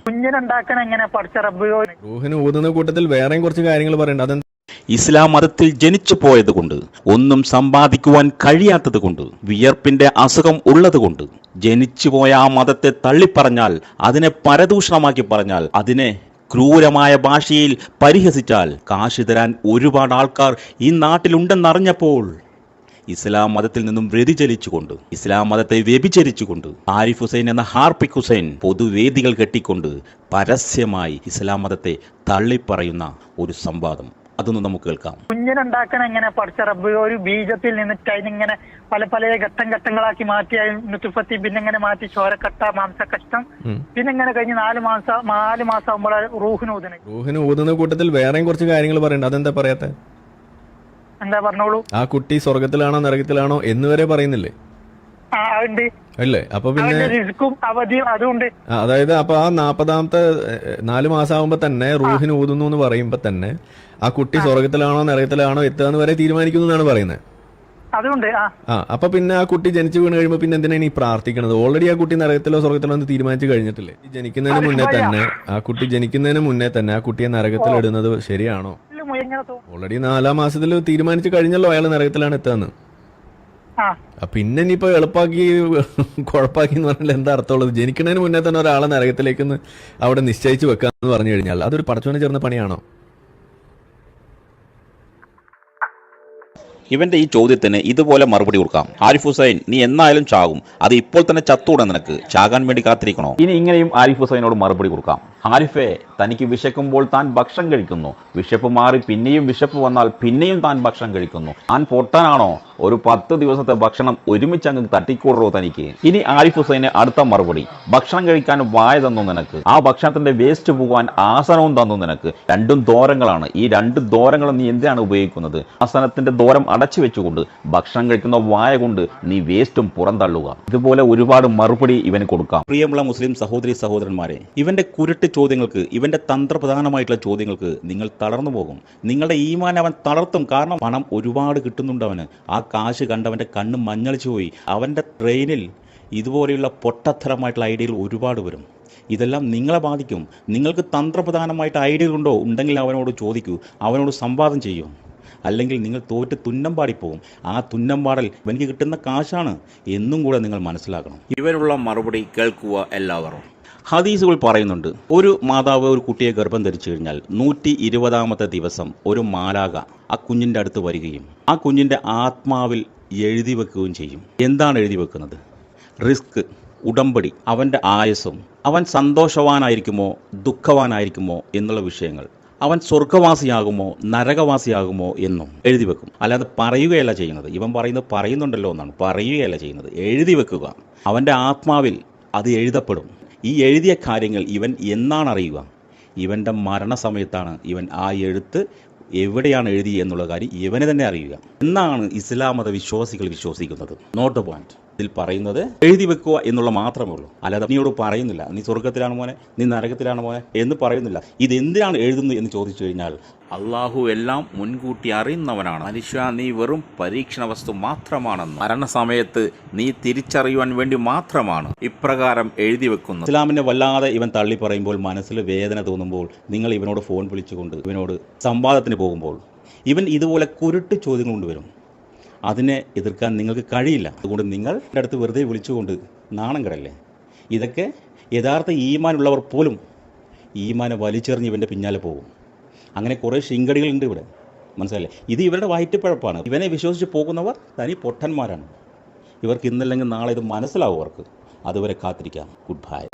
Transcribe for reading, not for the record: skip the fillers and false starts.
കുഞ്ഞിനുണ്ടാക്കാൻ എങ്ങനെ പഠിച്ച റബ്ബ് റൂഹിന് ഊതുന്ന കൂട്ടത്തിൽ വേറെയും കുറച്ച് കാര്യങ്ങൾ പറയണ്ട. അതെന്താ? ഇസ്ലാം മതത്തിൽ ജനിച്ചു പോയത് കൊണ്ട്, ഒന്നും സമ്പാദിക്കുവാൻ കഴിയാത്തത് കൊണ്ട്, വിയർപ്പിന്റെ അസുഖം ഉള്ളത് കൊണ്ട്, ജനിച്ചുപോയ ആ മതത്തെ തള്ളിപ്പറഞ്ഞാൽ, അതിനെ പരദൂഷണമാക്കി പറഞ്ഞാൽ, അതിനെ ക്രൂരമായ ഭാഷയിൽ പരിഹസിച്ചാൽ കാശ് തരാൻ ഒരുപാട് ആൾക്കാർ ഈ നാട്ടിലുണ്ടെന്നറിഞ്ഞപ്പോൾ ഇസ്ലാം മതത്തിൽ നിന്നും വ്യതിചലിച്ചുകൊണ്ട്, ഇസ്ലാം മതത്തെ വ്യഭിചരിച്ചുകൊണ്ട്, ആരിഫ് ഹുസൈൻ എന്ന ഹാർപ്പിക് ഹുസൈൻ പൊതുവേദികൾ കെട്ടിക്കൊണ്ട് പരസ്യമായി ഇസ്ലാം മതത്തെ തള്ളിപ്പറയുന്ന ഒരു സംവാദം, അതൊന്നും നമുക്ക് കേൾക്കാം. കുഞ്ഞിനുണ്ടാക്കാൻ എങ്ങനെ പഠിച്ച റബ്ബ് ഒരു ബീജത്തിൽ നിന്നിട്ട് അതിനിങ്ങനെ പല പല ഘട്ടങ്ങളാക്കി മാറ്റി, നുത്തുഫത്തി പിന്നെ ഇങ്ങനെ മാറ്റി ചോരക്കട്ട മാംസക്കഷ്ടം, പിന്നെ ഇങ്ങനെ കഴിഞ്ഞ് 4 മാസം ആകുമ്പോൾ റൂഹിന് ഊതുന്ന കൂട്ടത്തിൽ വേറെയും കുറച്ച് കാര്യങ്ങൾ പറയണ്ട. അതെന്താ പറയാത്ത? എന്താ പറഞ്ഞോളൂ. ആ കുട്ടി സ്വർഗത്തിലാണോ നരകത്തിലാണോ എന്ന് വരെ പറയുന്നില്ലേ? അല്ലേ? അപ്പൊ പിന്നെ അതായത് അപ്പൊ ആ 40ാമത്തെ 4 മാസം ആകുമ്പോ തന്നെ റൂഹിന് ഊതുന്നു എന്ന് പറയുമ്പോ തന്നെ ആ കുട്ടി സ്വർഗത്തിലാണോ നരകത്തിലാണോ എത്തുകയെന്ന് വരെ തീരുമാനിക്കുന്നു എന്നാണ് പറയുന്നത്. അപ്പൊ പിന്നെ ആ കുട്ടി ജനിച്ചു വീണ് കഴിയുമ്പോ പിന്നെ എന്തിനാണ് ഈ പ്രാർത്ഥിക്കണത്? ഓൾറെഡി ആ കുട്ടി നരകത്തിലോ സ്വർഗത്തിലോ എന്ന് തീരുമാനിച്ചു കഴിഞ്ഞിട്ടില്ലേ? ജനിക്കുന്നതിന് മുന്നേ തന്നെ ആ കുട്ടിയെ നരകത്തിൽ ഇടുന്നത് ശരിയാണോ? ഓൾറെഡി 4ാം മാസത്തിൽ തീരുമാനിച്ചു കഴിഞ്ഞല്ലോ അയാൾ നരകത്തിലാണ് എത്താന്ന്. പിന്നെ ഇനിയിപ്പോ എളുപ്പാക്കി കുഴപ്പാക്കി എന്ന് പറഞ്ഞാൽ എന്താ അർത്ഥമുള്ളത്? ജനിക്കുന്നതിന് മുന്നേ തന്നെ ഒരാളെ നരകത്തിലേക്ക് അവിടെ നിശ്ചയിച്ചു വെക്കാന്ന് പറഞ്ഞു കഴിഞ്ഞാൽ അതൊരു പടച്ചോന് ചേർന്ന പണിയാണോ? ഇവന്റെ ഈ ചോദ്യത്തിന് ഇതുപോലെ മറുപടി കൊടുക്കാം. ആരിഫ് ഹുസൈൻ, നീ എന്നായാലും ചാകും, അത് ഇപ്പോൾ തന്നെ ചത്തൂടെ, നിനക്ക് ചാകാൻ വേണ്ടി കാത്തിരിക്കണോ? ഇനി ഇങ്ങനെയും ആരിഫ് ഹുസൈനോട് മറുപടി കൊടുക്കാം. ആരിഫെ, തനിക്ക് വിശക്കുമ്പോൾ താൻ ഭക്ഷണം കഴിക്കുന്നു, വിശപ്പ് മാറി പിന്നെയും വിശപ്പ് വന്നാൽ പിന്നെയും താൻ ഭക്ഷണം കഴിക്കുന്നു. താൻ പൊട്ടാനാണോ? ഒരു 10 ദിവസത്തെ ഭക്ഷണം ഒരുമിച്ച് അങ്ങ് തട്ടിക്കൂടറോ തനിക്ക്? ഇനി ആരിഫ് ഹുസൈന് അടുത്ത മറുപടി. ഭക്ഷണം കഴിക്കാൻ വായ തന്നു നിനക്ക്, ആ ഭക്ഷണത്തിന്റെ വേസ്റ്റ് പോകാൻ ആസനവും തന്നു നിനക്ക്. 2 ദോരങ്ങളാണ്. ഈ 2 ദോരങ്ങളും നീ എന്തിനാണ് ഉപയോഗിക്കുന്നത്? ആസനത്തിന്റെ ദോരം അടച്ചു വെച്ചുകൊണ്ട് ഭക്ഷണം കഴിക്കുന്ന വായ കൊണ്ട് നീ വേസ്റ്റും പുറന്തള്ളുക. ഇതുപോലെ ഒരുപാട് മറുപടി ഇവന് കൊടുക്കാം. പ്രിയമുള്ള മുസ്ലിം സഹോദരി സഹോദരന്മാരെ, ഇവന്റെ കുരുട്ട് ചോദ്യങ്ങൾക്ക്, ഇവന്റെ തന്ത്രപ്രധാനമായിട്ടുള്ള ചോദ്യങ്ങൾക്ക് നിങ്ങൾ തളർന്നു പോകും. നിങ്ങളുടെ ഈമാൻ അവൻ തളർത്തും. കാരണം പണം ഒരുപാട് കിട്ടുന്നുണ്ട് അവന്. ആ കാശ് കണ്ടവന്റെ കണ്ണ് മഞ്ഞളിച്ചു പോയി. അവന്റെ ട്രെയിനിൽ ഇതുപോലെയുള്ള പൊട്ടത്തരമായിട്ടുള്ള ഐഡിയകൾ ഒരുപാട് വരും. ഇതെല്ലാം നിങ്ങളെ ബാധിക്കും. നിങ്ങൾക്ക് തന്ത്രപ്രധാനമായിട്ട് ഐഡിയകൾ ഉണ്ടോ? ഉണ്ടെങ്കിൽ അവനോട് ചോദിക്കൂ, അവനോട് സംവാദം ചെയ്യൂ. അല്ലെങ്കിൽ നിങ്ങൾ തോറ്റ് തുന്നം പാടിപ്പോകും. ആ തുന്നം പാടൽ എനിക്ക് കിട്ടുന്ന കാശാണ് എന്നും കൂടെ നിങ്ങൾ മനസ്സിലാക്കണം. ഇവനുള്ള മറുപടി കേൾക്കുക എല്ലാവരും. ഹദീസുകൾ പറയുന്നുണ്ട്, ഒരു മാതാവ് ഒരു കുട്ടിയെ ഗർഭം ധരിച്ചു കഴിഞ്ഞാൽ 120ാമത്തെ ദിവസം ഒരു മാലാക ആ കുഞ്ഞിൻ്റെ അടുത്ത് വരികയും ആ കുഞ്ഞിൻ്റെ ആത്മാവിൽ എഴുതി വെക്കുകയും ചെയ്യും. എന്താണ് എഴുതി വെക്കുന്നത്? റിസ്ക്, ഉടമ്പടി, അവൻ്റെ ആയുസ്സും, അവൻ സന്തോഷവാനായിരിക്കുമോ ദുഃഖവാനായിരിക്കുമോ എന്നുള്ള വിഷയങ്ങൾ, അവൻ സ്വർഗവാസിയാകുമോ നരകവാസിയാകുമോ എന്നും എഴുതി വെക്കും. അല്ലാതെ പറയുകയല്ല ചെയ്യുന്നത്. ഇവൻ പറയുന്നുണ്ടല്ലോ എന്നാണ്, പറയുകയല്ല ചെയ്യുന്നത്, എഴുതി വെക്കുക. അവൻ്റെ ആത്മാവിൽ അത് എഴുതപ്പെടും. ഈ എഴുതിയ കാര്യങ്ങൾ ഇവൻ എന്നാണ് അറിയുക? ഇവൻ്റെ മരണസമയത്താണ് ഇവൻ ആ എഴുത്ത് എവിടെയാണ് എഴുതി എന്നുള്ള കാര്യം ഇവനെ തന്നെ അറിയുക എന്നാണ് ഇസ്ലാം മത വിശ്വാസികൾ വിശ്വസിക്കുന്നത്. Note point. ഇതിൽ പറയുന്നത് എഴുതി വെക്കുക എന്നുള്ള മാത്രമേ ഉള്ളൂ. അല്ലാതെ നീയോട് പറയുന്നില്ല നീ സ്വർഗത്തിലാണ് മോനെ, നീ നരകത്തിലാണ് മോനെ എന്ന് പറയുന്നില്ല. ഇതെന്തിനാണ് എഴുതുന്നത് എന്ന് ചോദിച്ചു കഴിഞ്ഞാൽ, അള്ളാഹു എല്ലാം മുൻകൂട്ടി അറിയുന്നവനാണ്. മനുഷ്യ, നീ വെറും പരീക്ഷണ വസ്തു മാത്രമാണെന്ന് മരണസമയത്ത് നീ തിരിച്ചറിയുവാൻ വേണ്ടി മാത്രമാണ് ഇപ്രകാരം എഴുതി വെക്കുന്നത്. ഇസ്ലാമിനെ വല്ലാതെ ഇവൻ തള്ളി പറയുമ്പോൾ, മനസ്സിൽ വേദന തോന്നുമ്പോൾ, നിങ്ങൾ ഇവനോട് ഫോൺ വിളിച്ചുകൊണ്ട് ഇവനോട് സംവാദത്തിന് പോകുമ്പോൾ ഇവൻ ഇതുപോലെ കുരുട്ട് ചോദ്യങ്ങൾ കൊണ്ടുവരും. അതിനെ എതിർക്കാൻ നിങ്ങൾക്ക് കഴിയില്ല. അതുകൊണ്ട് നിങ്ങളുടെ അടുത്ത് വെറുതെ വിളിച്ചുകൊണ്ട് നാണം കെടല്ലേ? ഇതൊക്കെ യഥാർത്ഥ ഈമാനുള്ളവർ പോലും ഈമാനെ വലിച്ചെറിഞ്ഞ് ഇവൻ്റെ പിന്നാലെ പോകും. അങ്ങനെ കുറേ ശിങ്കടികളുണ്ട് ഇവിടെ, മനസ്സിലല്ലേ? ഇത് ഇവരുടെ വയറ്റിപ്പഴപ്പാണ്. ഇവനെ വിശ്വസിച്ച് പോകുന്നവർ തനി പൊട്ടന്മാരാണ്. ഇവർക്ക് ഇന്നല്ലെങ്കിൽ നാളെ ഇത് മനസ്സിലാവും അവർക്ക്. അതുവരെ കാത്തിരിക്കാം. Good bye.